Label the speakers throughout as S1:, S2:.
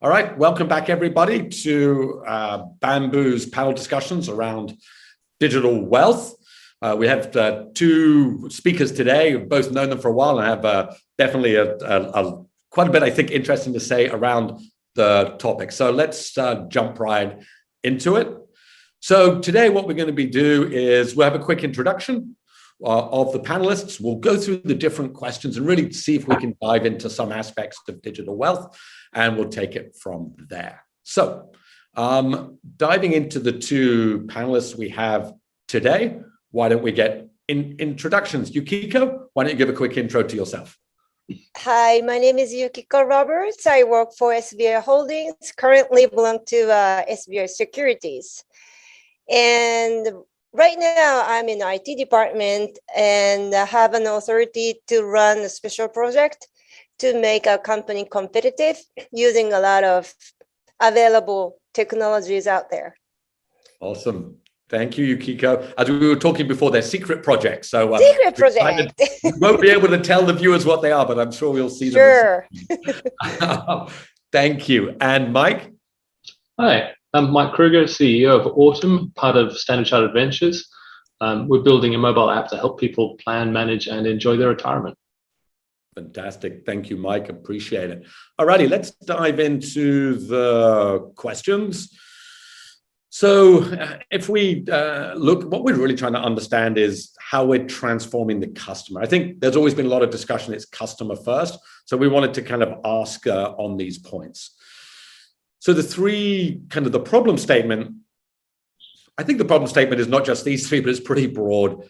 S1: All right, welcome back everybody to Bambu's panel discussions around digital wealth. We have two speakers today. We've both known them for a while and have definitely quite a bit, I think, interesting to say around the topic. So let's jump right into it. So today what we're going to do is we'll have a quick introduction of the panelists. We'll go through the different questions and really see if we can dive into some aspects of digital wealth, and we'll take it from there. So diving into the two panelists we have today, why don't we get introductions? Yukiko, why don't you give a quick intro to yourself?
S2: Hi, my name is Yukiko Roberts. I work for SBI Holdings, currently belong to SBI Securities. And right now I'm in the IT department and have an authority to run a special project to make our company competitive using a lot of available technologies out there.
S1: Awesome. Thank you, Yukiko. As we were talking before, they're secret projects. So
S2: secret project.
S1: We won't be able to tell the viewers what they are, but I'm sure we'll see them.
S2: Sure.
S1: Thank you. And Mike?
S3: Hi, I'm Mike Kruger, CEO of Autumn, part of Standard Chartered Ventures. We're building a mobile app to help people plan, manage, and enjoy their retirement.
S1: Fantastic. Thank you, Mike. Appreciate it. All righty, let's dive into the questions. So if we look, what we're really trying to understand is how we're transforming the customer. I think there's always been a lot of discussion, it's customer first. So we wanted to kind of ask on these points. So the problem statement, I think the problem statement is not just these three, but it's pretty broad.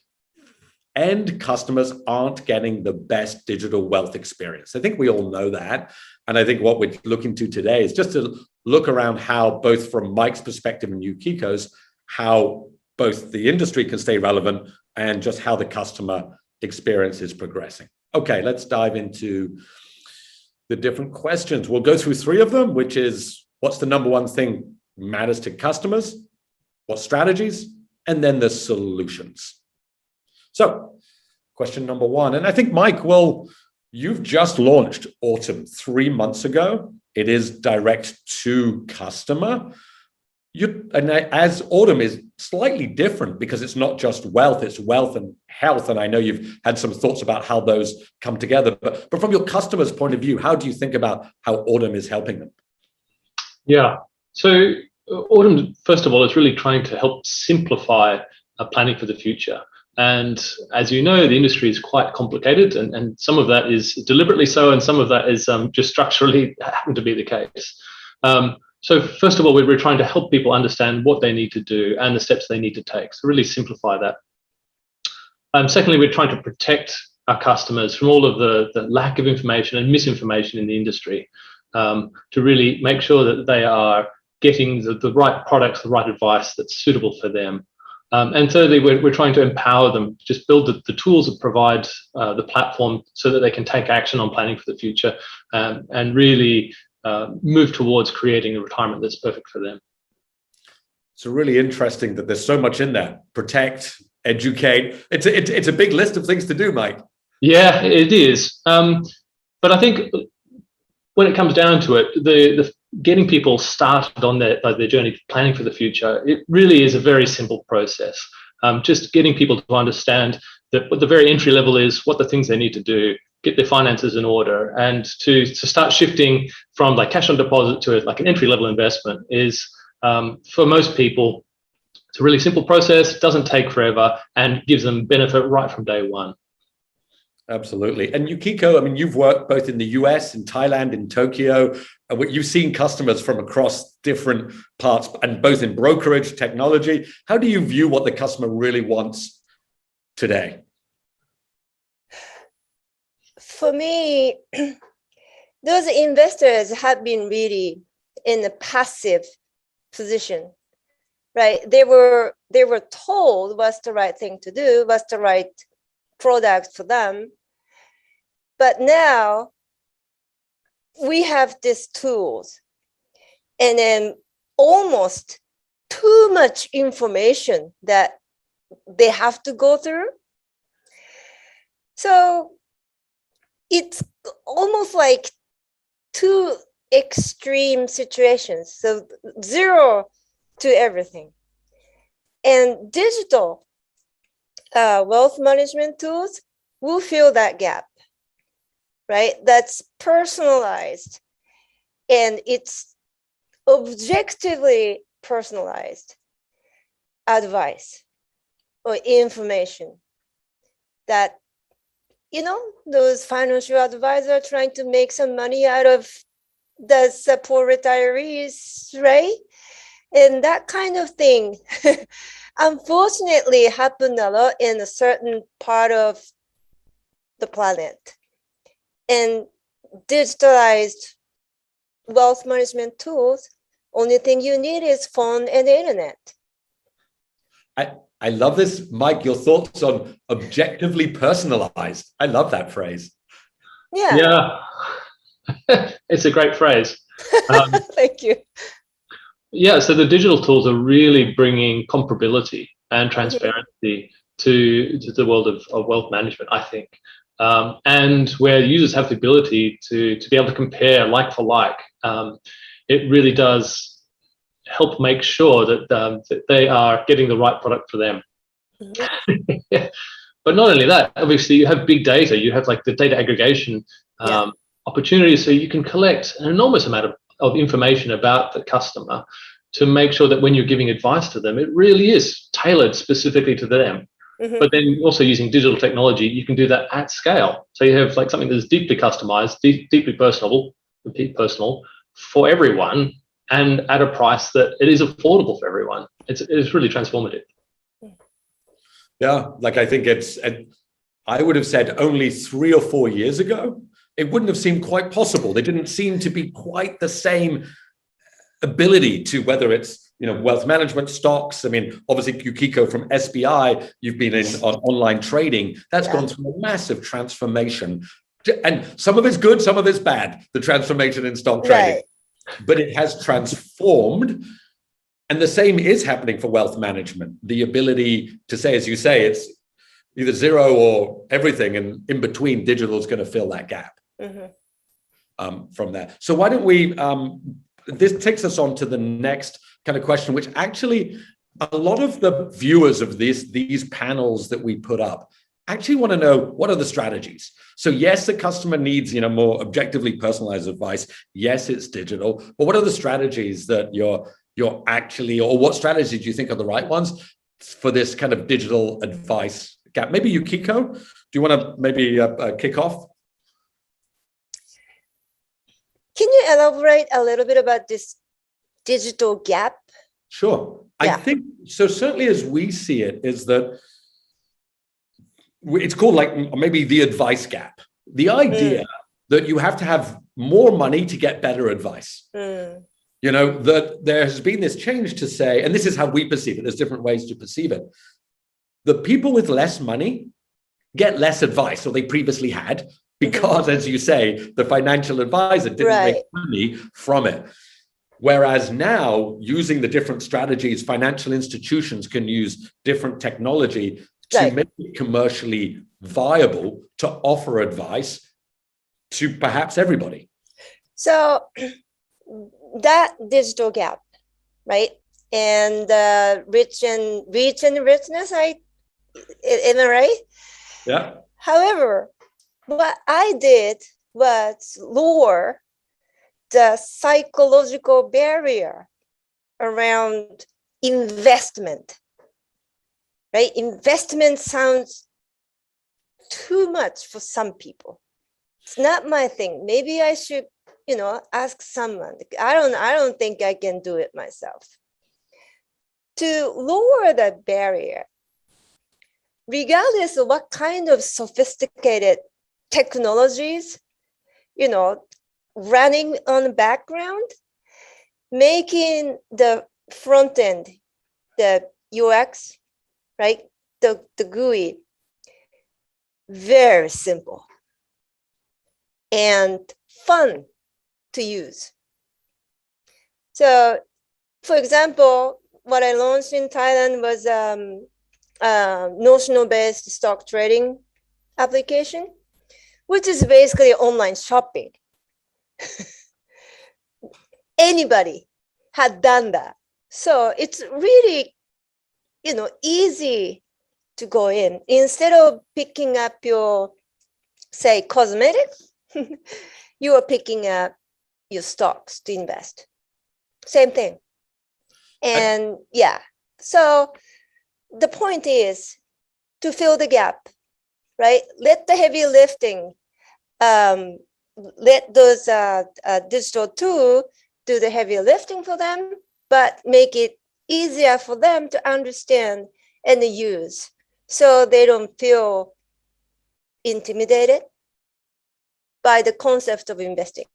S1: End customers aren't getting the best digital wealth experience. I think we all know that. And I think what we're looking to today is just to look around how, both from Mike's perspective and Yukiko's, how both the industry can stay relevant and just how the customer experience is progressing. Okay, let's dive into the different questions. We'll go through three of them, which is what's the number one thing matters to customers, what strategies, and then the solutions. So question number one, and I think, Mike, well, you've just launched Autumn 3 months ago. It is direct to customer. As Autumn is slightly different because it's not just wealth, it's wealth and health. And I know you've had some thoughts about how those come together, but from your customer's point of view, how do you think about how Autumn is helping them?
S3: Yeah, so Autumn, first of all, is really trying to help simplify planning for the future. And as you know, the industry is quite complicated, and some of that is deliberately so, and some of that is just structurally happen to be the case. So first of all, we're trying to help people understand what they need to do and the steps they need to take, so really simplify that. Secondly, we're trying to protect our customers from all of the lack of information and misinformation in the industry, to really make sure that they are getting the right products, the right advice that's suitable for them. And thirdly, we're trying to empower them, just build the tools that provide the platform so that they can take action on planning for the future, and really move towards creating a retirement that's perfect for them.
S1: It's really interesting that there's so much in there. Protect, educate. It's a big list of things to do, Mike.
S3: Yeah, it is. But I think when it comes down to it, the getting people started on their journey to planning for the future, it really is a very simple process. Just getting people to understand that what the very entry level is, what the things they need to do, get their finances in order, and to start shifting from like cash on deposit to like an entry level investment is, for most people, it's a really simple process, doesn't take forever, and gives them benefit right from day one.
S1: Absolutely. And Yukiko, I mean, you've worked both in the US, in Thailand, in Tokyo. You've seen customers from across different parts, and both in brokerage, technology. How do you view what the customer really wants today?
S2: For me, those investors have been really in a passive position, right? They were told what's the right thing to do, what's the right product for them. But now we have these tools, and then almost too much information that they have to go through. So it's almost like too extreme situations. So 0 to everything. And digital wealth management tools will fill that gap, right? That's personalized, and it's objectively personalized advice or information that, those financial advisors trying to make some money out of the support retirees, right? And that kind of thing, unfortunately, happened a lot in a certain part of the planet. And digitalized wealth management tools, only thing you need is phone and internet.
S1: I love this. Mike, your thoughts on objectively personalized. I love that phrase.
S2: Yeah.
S3: It's a great phrase.
S2: Thank you.
S3: Yeah, so the digital tools are really bringing comparability and transparency to the world of wealth management, I think. And where users have the ability to be able to compare like for like, it really does help make sure that they are getting the right product for them. But not only that, obviously you have big data, you have like the data aggregation opportunities, so you can collect an enormous amount of information about the customer to make sure that when you're giving advice to them, it really is tailored specifically to them. But then also using digital technology, you can do that at scale. So you have like something that's deeply customized, deeply personal for everyone, and at a price that it is affordable for everyone. It's really transformative.
S1: Yeah, like I think I would have said only 3 or 4 years ago, it wouldn't have seemed quite possible. There didn't seem to be quite the same ability to, whether it's wealth management, stocks. I mean, obviously Yukiko from SBI, you've been on online trading. That's gone through a massive transformation, and some of it's good, some of it's bad. The transformation in stock trading, but it has transformed. And the same is happening for wealth management. The ability to say, as you say, it's either 0 or everything, and in between, digital is going to fill that gap from there. So why don't we? This takes us on to the next kind of question, which actually a lot of the viewers of these panels that we put up actually want to know, what are the strategies? So yes, the customer needs more objectively personalized advice. Yes, it's digital, but what are the strategies that you're actually, or what strategies do you think are the right ones for this kind of digital advice gap? Maybe Yukiko, do you want to maybe kick off?
S2: Can you elaborate a little bit about this digital gap?
S1: Sure. I think so. Certainly, as we see it, is that it's called like maybe the advice gap. The idea that you have to have more money to get better advice. That there has been this change to say, and this is how we perceive it, there's different ways to perceive it. The people with less money get less advice, or they previously had, because, as you say, the financial advisor didn't make money from it. Whereas now, using the different strategies, financial institutions can use different technology to make it commercially viable to offer advice to perhaps everybody.
S2: So that digital gap, right? And rich and richness, am I right?
S1: Yeah.
S2: However, what I did was lower the psychological barrier around investment, right? Investment sounds too much for some people. It's not my thing. Maybe I should, ask someone. I don't think I can do it myself. To lower the barrier, regardless of what kind of sophisticated technologies, running on the background, making the front end, the UX, right? The GUI, very simple and fun to use. So, for example, what I launched in Thailand was notional-based stock trading application, which is basically online shopping. anybody had done that. So it's really, easy to go in. Instead of picking up your, say, cosmetics, you are picking up your stocks to invest. Same thing. And so the point is to fill the gap, right? Let the heavy lifting, let those digital tools do the heavy lifting for them, but make it easier for them to understand and use, so they don't feel intimidated by the concept of investing.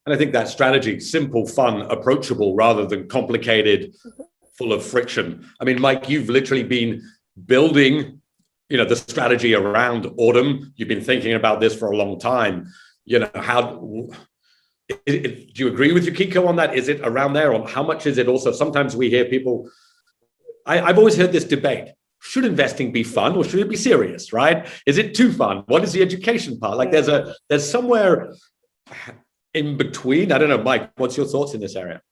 S1: And I think that strategy, simple, fun, approachable, rather than complicated, full of friction. I mean, Mike, you've literally been building, the strategy around Autumn. You've been thinking about this for a long time. Do you agree with Yukiko on that? Is it around there, or how much is it also? Sometimes we hear people, I've always heard this debate. Should investing be fun or should it be serious, right? Is it too fun? What is the education part? Like there's somewhere in between. I don't know, Mike, what's your thoughts in this area?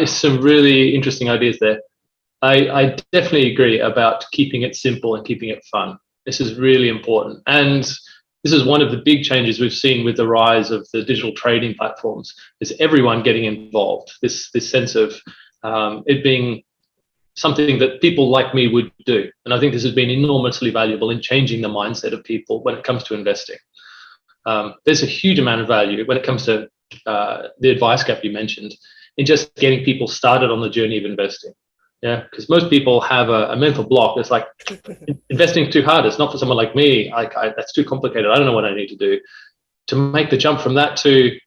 S3: Some really interesting ideas there. I definitely agree about keeping it simple and keeping it fun. This is really important. And this is one of the big changes we've seen with the rise of the digital trading platforms, is everyone getting involved. This sense of it being something that people like me would do. And I think this has been enormously valuable in changing the mindset of people when it comes to investing. There's a huge amount of value when it comes to the advice gap you mentioned, in just getting people started on the journey of investing. Yeah, because most people have a mental block. It's like, investing too hard. It's not for someone like me. That's too complicated. I don't know what I need to do. To make the jump from that to,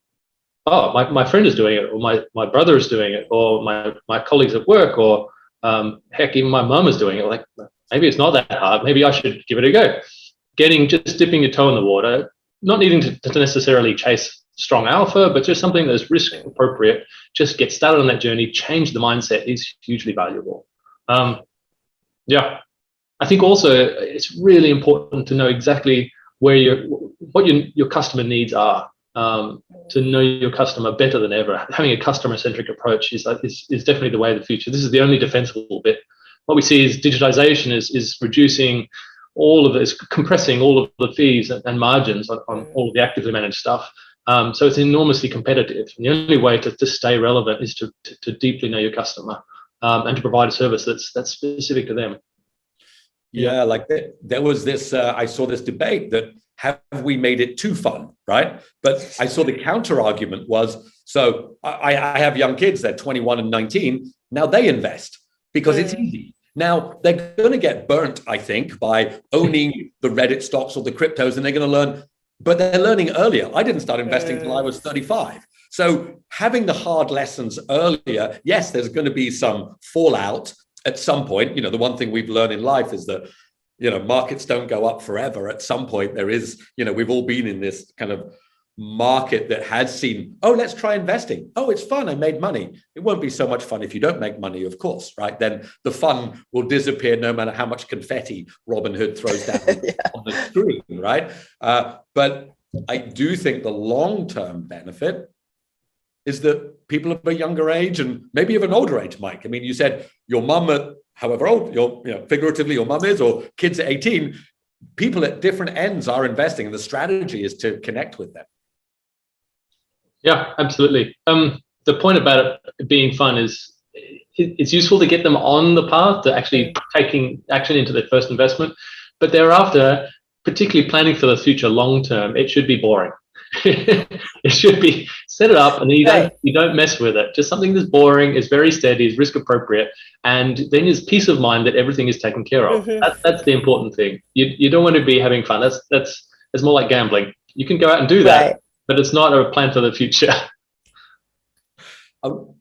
S3: oh, my friend is doing it, or my brother is doing it, or my colleagues at work, or heck, even my mum is doing it. Like, maybe it's not that hard. Maybe I should give it a go. Just dipping your toe in the water, not needing to necessarily chase strong alpha, but just something that's risk appropriate. Just get started on that journey, change the mindset is hugely valuable. I think also it's really important to know exactly what your customer needs are, to know your customer better than ever. Having a customer-centric approach is definitely the way of the future. This is the only defensible bit. What we see is digitization is reducing all of this, compressing all of the fees and margins on all of the actively managed stuff. So it's enormously competitive. And the only way to stay relevant is to deeply know your customer, and to provide a service that's specific to them.
S1: Yeah, like there was this, I saw this debate that, have we made it too fun, right? But I saw the counter argument was, so I have young kids, they're 21 and 19. Now they invest because it's easy. Now they're going to get burnt, I think, by owning the Reddit stocks or the cryptos, and they're going to learn, but they're learning earlier. I didn't start investing until I was 35. So having the hard lessons earlier, yes, there's going to be some fallout at some point. The one thing we've learned in life is that, markets don't go up forever. At some point there is, we've all been in this kind of market that has seen, oh, let's try investing. Oh, it's fun. I made money. It won't be so much fun if you don't make money, of course, right? Then the fun will disappear no matter how much confetti Robin Hood throws down on the screen, right? But I do think the long-term benefit is that people of a younger age, and maybe of an older age, Mike. I mean, you said your mum at however old, figuratively your mum is, or kids at 18, people at different ends are investing, and the strategy is to connect with them.
S3: Yeah, absolutely. The point about it being fun is it's useful to get them on the path to actually taking action into their first investment, but thereafter, particularly planning for the future long term, it should be boring. It should be, set it up and then you don't mess with it. Just something that's boring, is very steady, is risk appropriate, and then there's peace of mind that everything is taken care of. That's the important thing. You don't want to be having fun. That's more like gambling. You can go out and do that, but it's not a plan for the future.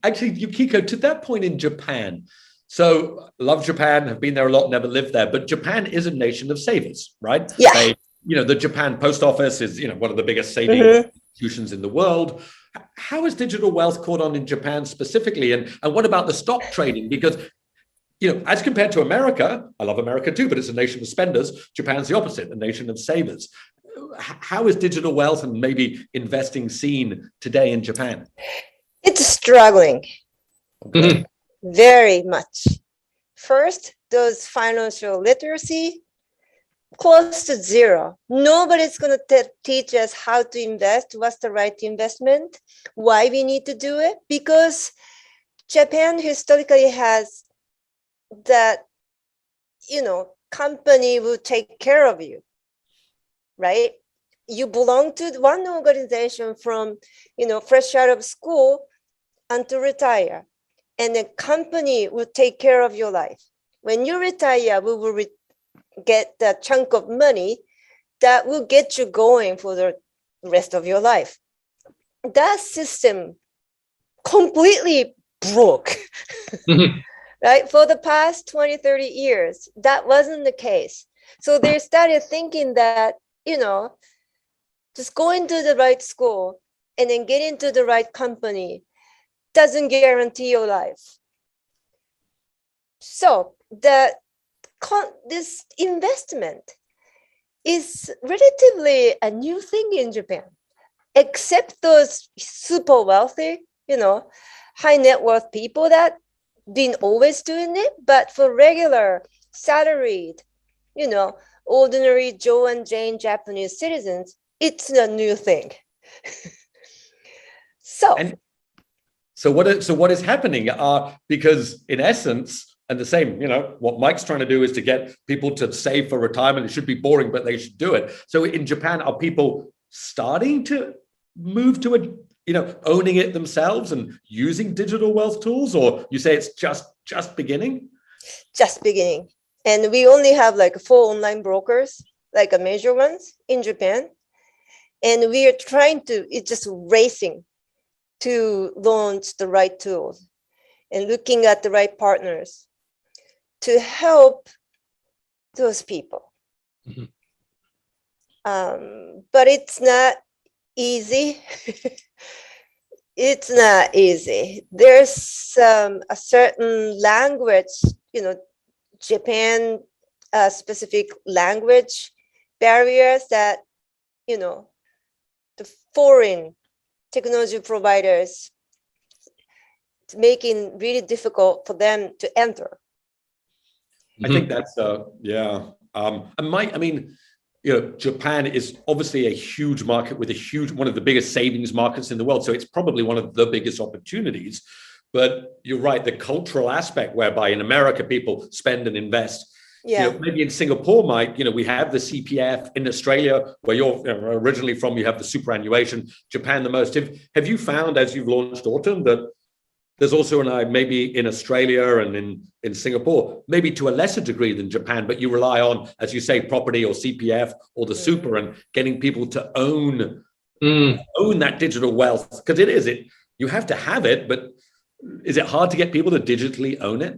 S1: Actually, Yukiko, to that point in Japan, so love Japan, have been there a lot, never lived there, but Japan is a nation of savers, right?
S2: Yeah.
S1: The Japan post office is, one of the biggest saving institutions in the world. How is digital wealth caught on in Japan specifically? And what about the stock trading? Because, as compared to America, I love America too, but it's a nation of spenders. Japan's the opposite, a nation of savers. How is digital wealth and maybe investing seen today in Japan?
S2: It's struggling
S3: Mhm.
S2: very much. First, those financial literacy close to zero. Nobody's going to teach us how to invest, what's the right investment, why we need to do it, because Japan historically has that, company will take care of you, right? You belong to one organization from, fresh out of school until retire, and the company will take care of your life. When you retire, we will get that chunk of money that will get you going for the rest of your life. That system completely broke,
S3: Mhm.
S2: right? For the past 20, 30 years, that wasn't the case. So they started thinking that, just going to the right school and then get into the right company doesn't guarantee your life. So this investment is relatively a new thing in Japan, except those super wealthy, high net worth people that been always doing it. But for regular salaried, ordinary Joe and Jane Japanese citizens, it's a new thing.
S1: So what is happening? Because in essence, and the same, what Mike's trying to do is to get people to save for retirement. It should be boring, but they should do it. So in Japan, are people starting to move to owning it themselves and using digital wealth tools, or you say it's just beginning?
S2: Just beginning. And we only have like 4 online brokers, like a major ones in Japan. And we are it's just racing to launch the right tools and looking at the right partners to help those people.
S3: Mhm.
S2: But it's not easy. It's not easy. There's a certain language, Japan specific language barriers that, the foreign technology providers, it's making really difficult for them to enter.
S1: I think that's and Mike, Japan is obviously a huge market with one of the biggest savings markets in the world. So it's probably one of the biggest opportunities. But you're right, the cultural aspect whereby in America people spend and invest.
S2: Yeah.
S1: Maybe in Singapore, Mike, we have the CPF. In Australia, where you're originally from, you have the superannuation. Japan, the most. Have you found, as you've launched Autumn, that there's also maybe in Australia and in Singapore, maybe to a lesser degree than Japan, but you rely on, as you say, property or CPF or the super and getting people to own that digital wealth? Because you have to have it, but is it hard to get people to digitally own it?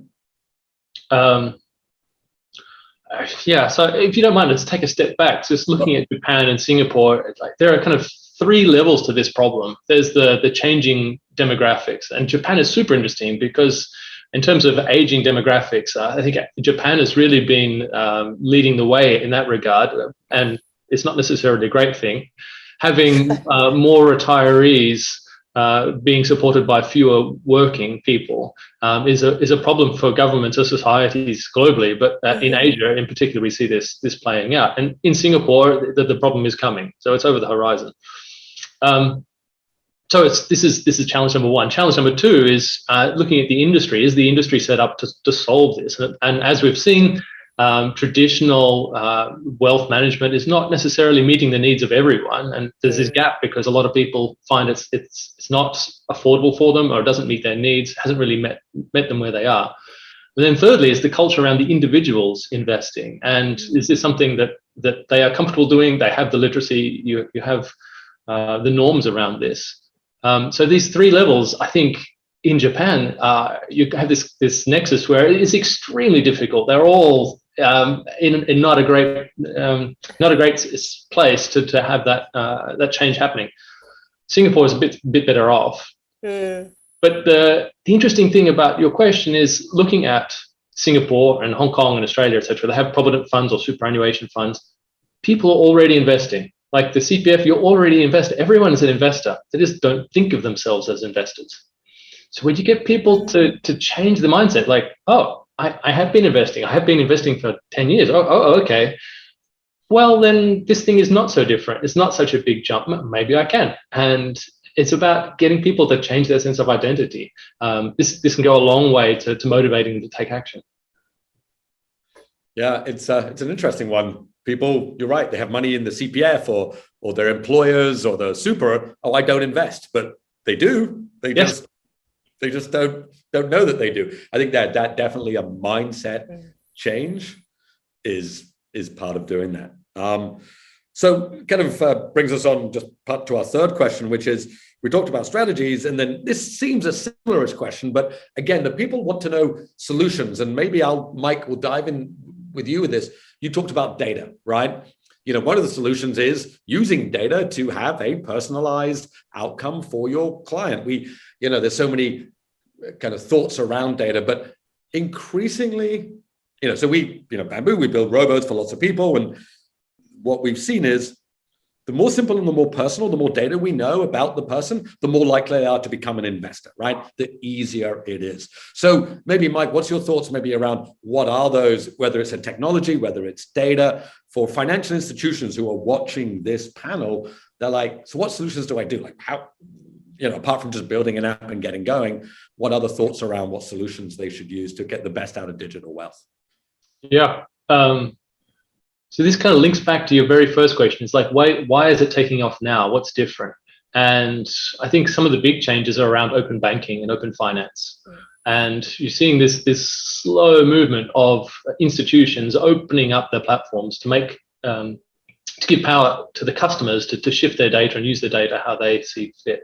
S3: Yeah, so if you don't mind, let's take a step back. Just looking at Japan and Singapore, there are kind of 3 levels to this problem. There's the changing demographics, and Japan is super interesting because in terms of aging demographics, I think Japan has really been leading the way in that regard, and it's not necessarily a great thing. Having more retirees being supported by fewer working people is a problem for governments or societies globally, but in Asia in particular, we see this playing out. And in Singapore, the problem is coming, so it's over the horizon. So this is challenge number 1. Challenge number 2 is looking at the industry. Is the industry set up to solve this? And as we've seen, traditional wealth management is not necessarily meeting the needs of everyone, and there's this gap because a lot of people find it's not affordable for them, or it doesn't meet their needs, hasn't really met them where they are. And then thirdly is the culture around the individuals investing, and is this something that they are comfortable doing? They have the literacy, you have the norms around this. So these 3 levels, I think, in Japan, you have this nexus where it is extremely difficult. They're all in not a great place to have that change happening. Singapore is a bit better off. But the interesting thing about your question is looking at Singapore and Hong Kong and Australia, etc. They have provident funds or superannuation funds. People are already investing. Like the CPF, you're already an investor. Everyone is an investor. They just don't think of themselves as investors. So when you get people to change the mindset, like, oh, I have been investing. I have been investing for 10 years. Oh, okay. Well, then this thing is not so different. It's not such a big jump. Maybe I can. And it's about getting people to change their sense of identity. This can go a long way to motivating them to take action.
S1: Yeah, it's an interesting one. People, you're right, they have money in the CPF or their employers or the super. Oh, I don't invest, but they do. They just don't know that they do. I think that definitely a mindset change is part of doing that. So kind of brings us on just to our third question, which is, we talked about strategies, and then this seems a similar question, but again, the people want to know solutions, and maybe Mike will dive in with you with this. You talked about data, right? You know, one of the solutions is using data to have a personalized outcome for your client. There's so many kind of thoughts around data, but increasingly, so Bambu, we build robots for lots of people, and what we've seen is the more simple and the more personal, the more data we know about the person, the more likely they are to become an investor, right? The easier it is. So maybe, Mike, what's your thoughts maybe around what are those, whether it's a technology, whether it's data, for financial institutions who are watching this panel? They're like, so what solutions do I do? Like, how, apart from just building an app and getting going, what other thoughts around what solutions they should use to get the best out of digital wealth?
S3: Yeah. So this kind of links back to your very first question. It's like, why is it taking off now? What's different? And I think some of the big changes are around open banking and open finance. And you're seeing this slow movement of institutions opening up their platforms to give power to the customers to shift their data and use the data how they see fit.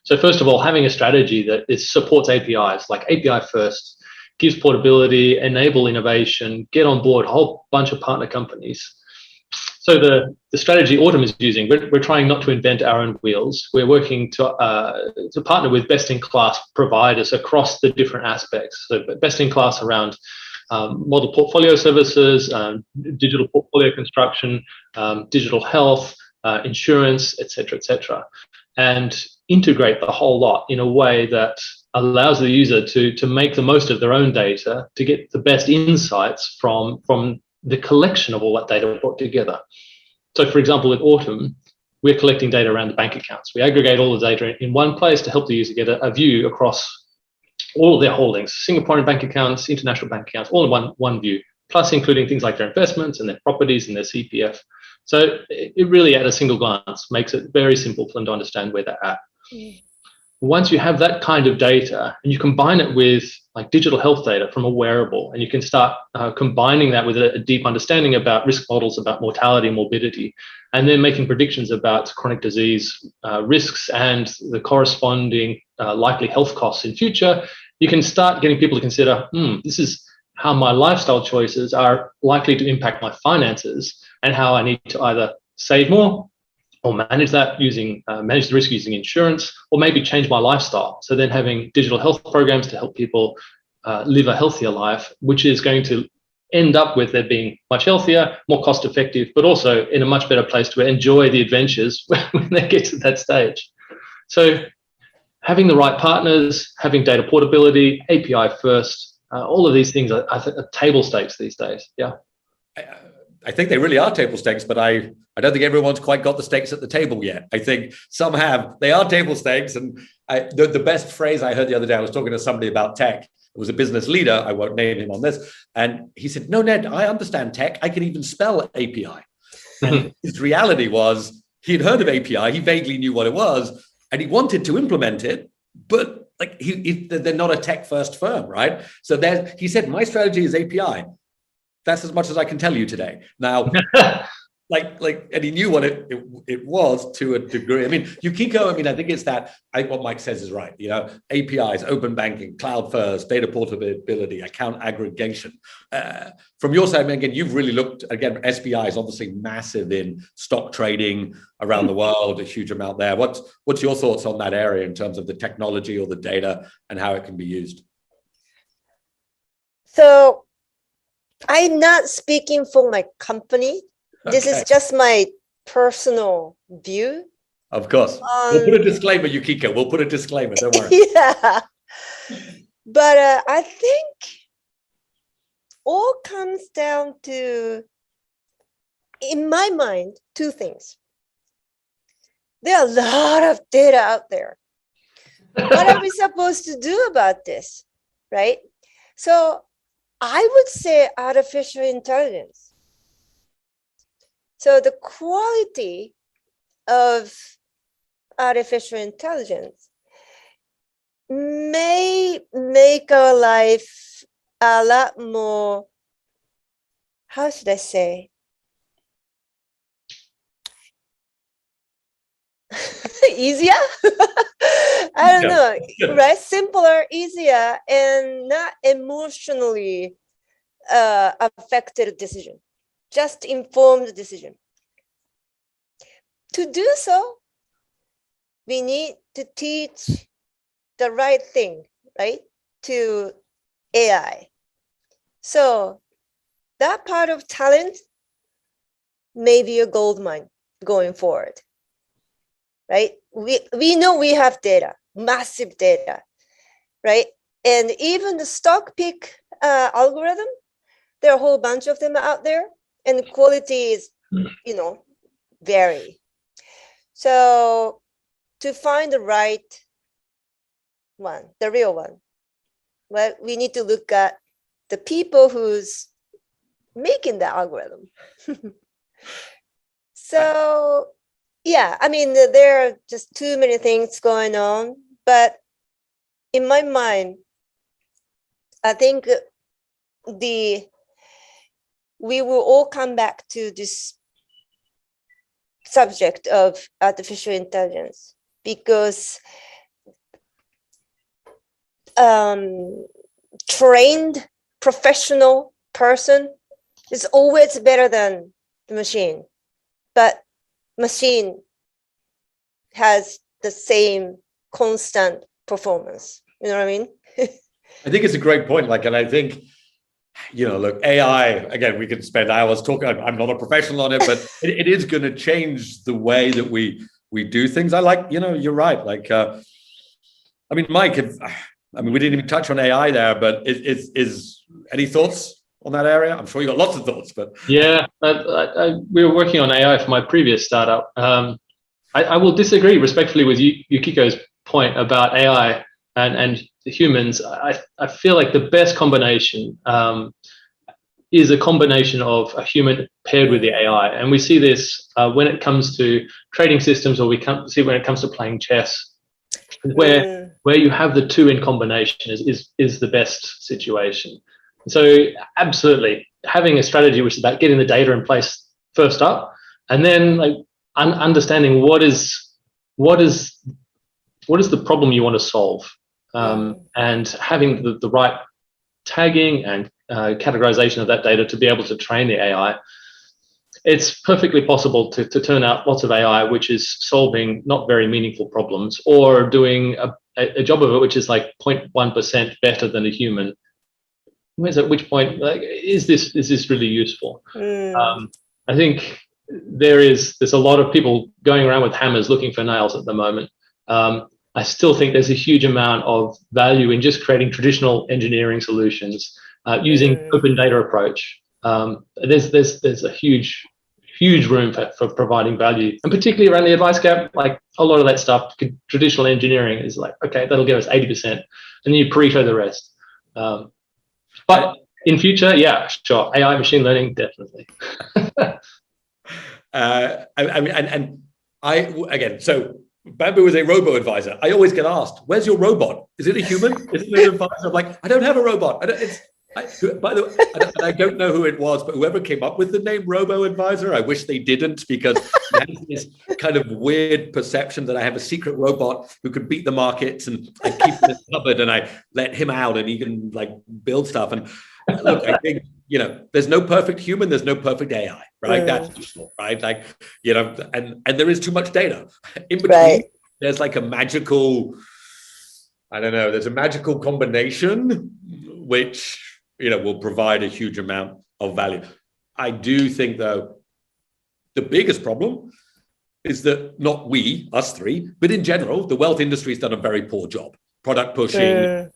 S3: So first of all, having a strategy that supports APIs, like API first, gives portability, enable innovation, get on board a whole bunch of partner companies. So the strategy Autumn is using, we're trying not to invent our own wheels. We're working to partner with best-in-class providers across the different aspects. So best-in-class around model portfolio services, digital portfolio construction, digital health, insurance, et cetera, and integrate the whole lot in a way that allows the user to make the most of their own data, to get the best insights from the collection of all that data brought together. So for example, with Autumn, we're collecting data around the bank accounts. We aggregate all the data in one place to help the user get a view across all of their holdings, Singaporean bank accounts, international bank accounts, all in one view, plus including things like their investments and their properties and their CPF. So it really, at a single glance, makes it very simple for them to understand where they're at. Once you have that kind of data and you combine it with like digital health data from a wearable, and you can start combining that with a deep understanding about risk models, about mortality and morbidity, and then making predictions about chronic disease risks and the corresponding likely health costs in future, you can start getting people to consider, this is how my lifestyle choices are likely to impact my finances, and how I need to either save more or manage that manage the risk using insurance, or maybe change my lifestyle. So then having digital health programs to help people live a healthier life, which is going to end up with them being much healthier, more cost effective, but also in a much better place to enjoy the adventures when they get to that stage. So having the right partners, having data portability, API first, all of these things are table stakes these days. Yeah.
S1: I think they really are table stakes, but I don't think everyone's quite got the stakes at the table yet. I think some have. They are table stakes. And the best phrase I heard the other day, I was talking to somebody about tech. It was a business leader. I won't name him on this. And he said, no, Ned, I understand tech. I can even spell API. And his reality was he'd heard of API. He vaguely knew what it was, and he wanted to implement it, but like they're not a tech first firm, right? So he said, my strategy is API. That's as much as I can tell you today. Now, and he knew what it was to a degree. I mean, Yukiko, I think it's that, what Mike says is right. APIs, open banking, cloud first, data portability, account aggregation. From your side, again, you've really looked, again, SBI is obviously massive in stock trading around the world, a huge amount there. What's your thoughts on that area in terms of the technology or the data and how it can be used?
S2: So, I'm not speaking for my company. This is just my personal view.
S1: Of course. We'll put a disclaimer, Yukiko. We'll put a disclaimer. Don't worry.
S2: Yeah. But I think all comes down to, in my mind, two things. There are a lot of data out there. What are we supposed to do about this, right? So I would say artificial intelligence. So the quality of artificial intelligence may make our life a lot more, how should I say? Easier? I don't know, right? Simpler, easier, and not emotionally affected decision, just informed decision. To do so, we need to teach the right thing, right, to AI. So that part of talent may be a gold mine going forward, right? We know we have data, massive data, right? And even the stock pick algorithm, there are a whole bunch of them out there, and the quality is, vary. So to find the right one, the real one, well, we need to look at the people who's making the algorithm. So, yeah, I mean, there are just too many things going on, but in my mind, I think we will all come back to this subject of artificial intelligence, because trained professional person is always better than the machine, but machine has the same constant performance. You know what I mean?
S1: I think it's a great point. And I think, look, AI, again, we could spend hours talking. I'm not a professional on it, but it is going to change the way that we do things. I like, you're right. Mike, we didn't even touch on AI there, but is any thoughts on that area? I'm sure you got lots of thoughts, but
S3: yeah, we were working on AI for my previous startup. I will disagree respectfully with Yukiko's point about AI and the humans. I feel like the best combination is a combination of a human paired with the AI, and we see this when it comes to trading systems, or we see when it comes to playing chess, where you have the two in combination is the best situation. So absolutely, having a strategy which is about getting the data in place first up, and then understanding what is the problem you want to solve, and having the right tagging and categorization of that data to be able to train the AI. It's perfectly possible to turn out lots of AI which is solving not very meaningful problems, or doing a job of it which is like 0.1% better than a human. At which point, is this really useful? I think there's a lot of people going around with hammers looking for nails at the moment. I still think there's a huge amount of value in just creating traditional engineering solutions using open data approach. There's a huge room for providing value, and particularly around the advice gap. Like a lot of that stuff, traditional engineering is like, okay, that'll give us 80%, and then you Pareto the rest. But in future, yeah, sure, AI, machine learning, definitely.
S1: So Bambu is a robo-advisor. I always get asked, where's your robot? Is it a human? Is it an advisor? I'm like, I don't have a robot. By the way, I don't know who it was, but whoever came up with the name robo-advisor, I wish they didn't, because I have this kind of weird perception that I have a secret robot who could beat the markets, and I keep him in the cupboard and I let him out and he can build stuff. And look, I think, there's no perfect human, there's no perfect AI, right? That's for sure, right? And there is too much data. In between, there's a magical, I don't know, there's a magical combination which, will provide a huge amount of value. I do think, though, the biggest problem is that not we, us three, but in general, the wealth industry has done a very poor job product pushing,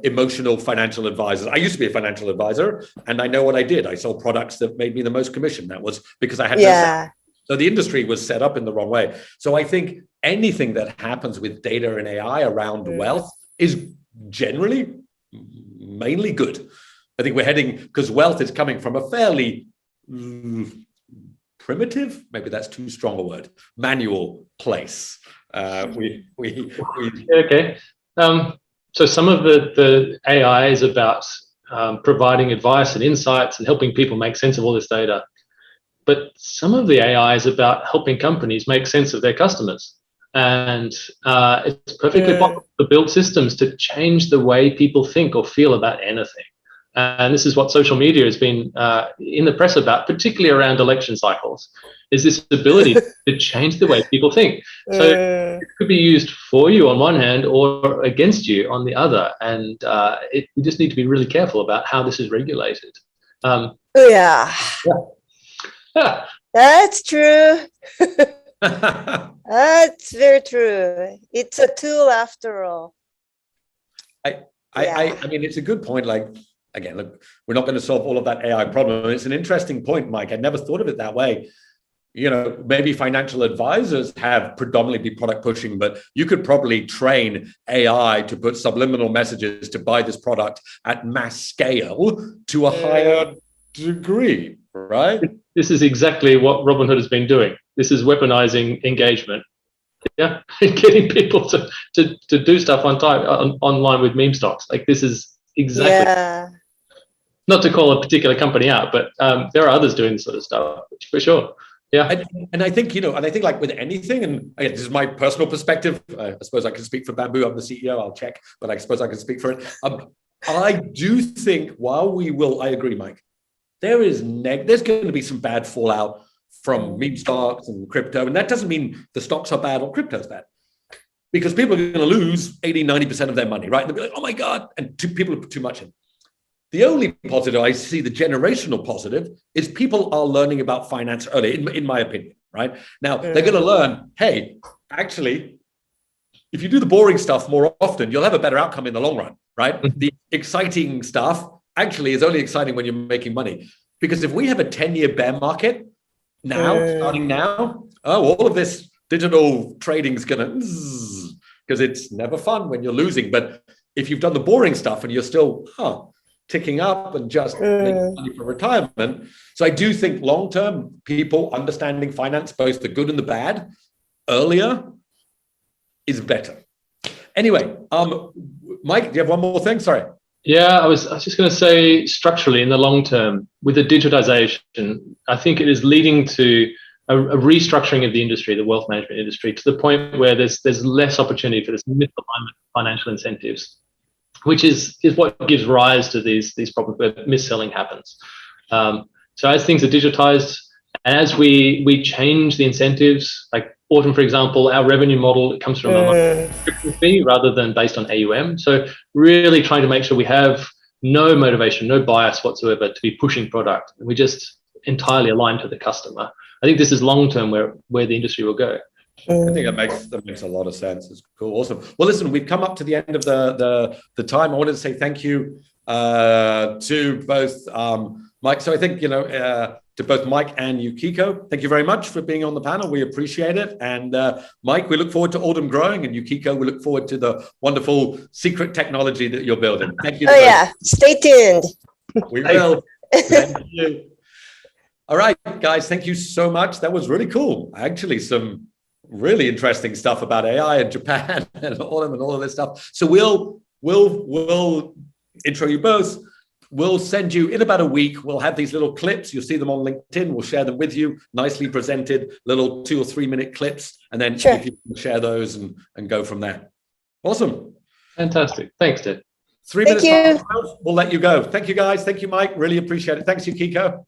S1: emotional financial advisors. I used to be a financial advisor, and I know what I did. I sold products that made me the most commission. That was because I had no salary. So the industry was set up in the wrong way. So I think anything that happens with data and AI around wealth is generally mainly good. I think we're heading, because wealth is coming from a fairly primitive, maybe that's too strong a word, manual place.
S3: Okay. So some of the AI is about providing advice and insights and helping people make sense of all this data. But some of the AI is about helping companies make sense of their customers. And it's perfectly possible to build systems to change the way people think or feel about anything. And this is what social media has been in the press about, particularly around election cycles, is this ability to change the way people think. So it could be used for you on one hand or against you on the other. And we just need to be really careful about how this is regulated.
S2: Yeah. That's true. That's very true. It's a tool after all.
S1: I mean, it's a good point. Like, again, look, we're not going to solve all of that AI problem. It's an interesting point, Mike. I never thought of it that way. Maybe financial advisors have predominantly product pushing, but you could probably train AI to put subliminal messages to buy this product at mass scale to a higher degree, right?
S3: This is exactly what Robinhood has been doing. This is weaponizing engagement. Yeah, getting people to do stuff online with meme stocks. Like, this is exactly, not to call a particular company out, but there are others doing this sort of stuff for sure. Yeah.
S1: And I think, like with anything, and again, this is my personal perspective. I suppose I can speak for Bambu. I'm the CEO. I'll check, but I suppose I can speak for it. I do think I agree, Mike, there's going to be some bad fallout from meme stocks and crypto. And that doesn't mean the stocks are bad or crypto's bad, because people are going to lose 80-90% of their money, right? And they'll be like, oh my God. And people put too much in. The only positive I see, the generational positive, is people are learning about finance early, in my opinion, right? Now, they're going to learn, hey, actually, if you do the boring stuff more often, you'll have a better outcome in the long run, right? The exciting stuff actually is only exciting when you're making money. Because if we have a 10-year bear market starting now, all of this digital trading is going to, because it's never fun when you're losing. But if you've done the boring stuff and you're still, ticking up and just making money for retirement. So I do think long-term, people understanding finance, both the good and the bad, earlier is better. Anyway, Mike, do you have one more thing? Sorry.
S3: Yeah, I was just going to say, structurally in the long term, with the digitization, I think it is leading to a restructuring of the industry, the wealth management industry, to the point where there's less opportunity for this misalignment of financial incentives, which is what gives rise to these problems where mis-selling happens. So as things are digitized, and as we change the incentives, like Autumn, for example, our revenue model, it comes from a subscription fee rather than based on AUM. So really trying to make sure we have no motivation, no bias whatsoever to be pushing product. And we just entirely align to the customer. I think this is long-term where the industry will go.
S1: I think that makes a lot of sense. It's cool. Awesome. Well, listen, we've come up to the end of the time. I wanted to say thank you to both Mike. So I think, to both Mike and Yukiko, thank you very much for being on the panel. We appreciate it. And Mike, we look forward to Autumn growing, and Yukiko, we look forward to the wonderful secret technology that you're building. Thank you.
S2: Stay tuned.
S1: We will. Thank you. All right, guys, thank you so much. That was really cool. Actually, some really interesting stuff about AI in Japan and Autumn and all of this stuff. So we'll intro you both. We'll send you in about a week. We'll have these little clips. You'll see them on LinkedIn. We'll share them with you, nicely presented, little 2 or 3 minute clips. And then if you can share those and go from there. Awesome.
S3: Fantastic. Thanks, Ted.
S1: 3 minutes. We'll let you go. Thank you, guys. Thank you, Mike. Really appreciate it. Thanks, Yukiko.